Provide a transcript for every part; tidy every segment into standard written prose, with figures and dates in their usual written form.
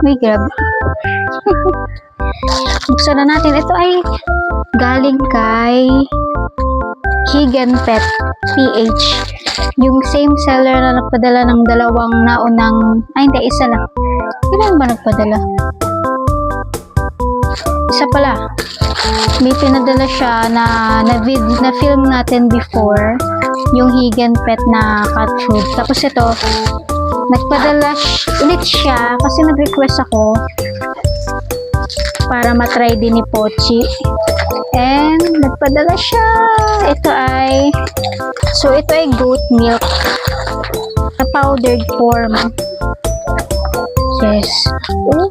May grabe. Buksan na natin. Ito ay galing kay Higan Pet PH. Yung same seller na nagpadala ng dalawang naunang, hindi, isa lang. Kailan ba nagpadala? Isa pala. May pinadala siya na film natin before, yung Higan Pet na cat food. Tapos ito, nagpadala ulit siya kasi nag-request ako para matry din ni Pochi. And nagpadala siya. Ito ay goat milk na powdered form. Yes. Oh,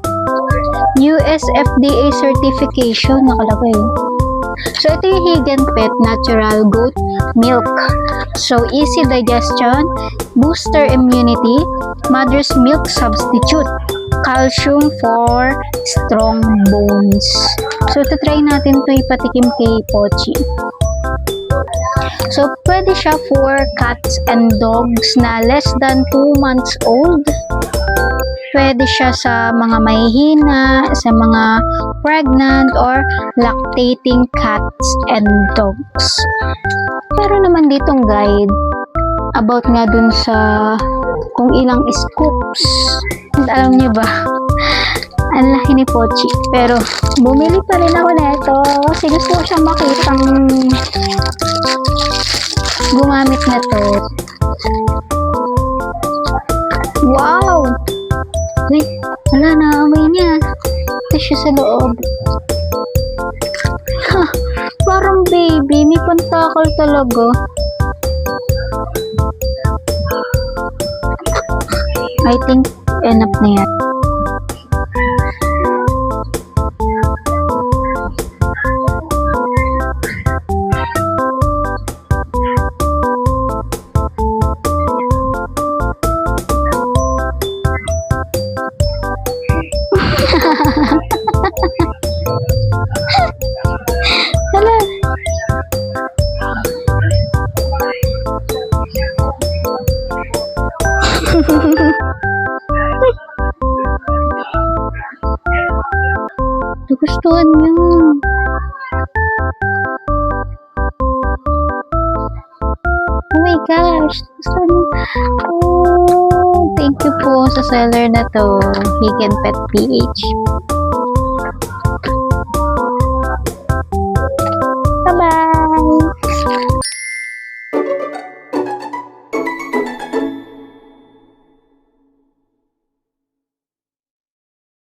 US FDA certification nakalagay. So ito yung Higan Pet natural goat milk. So easy digestion, booster immunity, mother's milk substitute, calcium for strong bones. So, try natin ito ipatikim kay Pochi. So, pwede siya for cats and dogs na less than 2 months old. Pwede siya sa mga mahihina, sa mga pregnant or lactating cats and dogs. Pero naman ditong guide about nga dun sa kung ilang scoops. Alam niyo ba? Ang laki ni Pochi. Pero, bumili pa rin ako nito kasi gusto ko siyang makitang gumamit na to. Wow! Wait, wala na, amoy niya. Ito siya sa loob. Ha, parang baby. May pantakal talaga. I think enough na yan. Hala. Gustuhan niyo. Oh my gosh. Gustuhan niyo. Oh, thank you po sa seller na to. Higan Pet PH.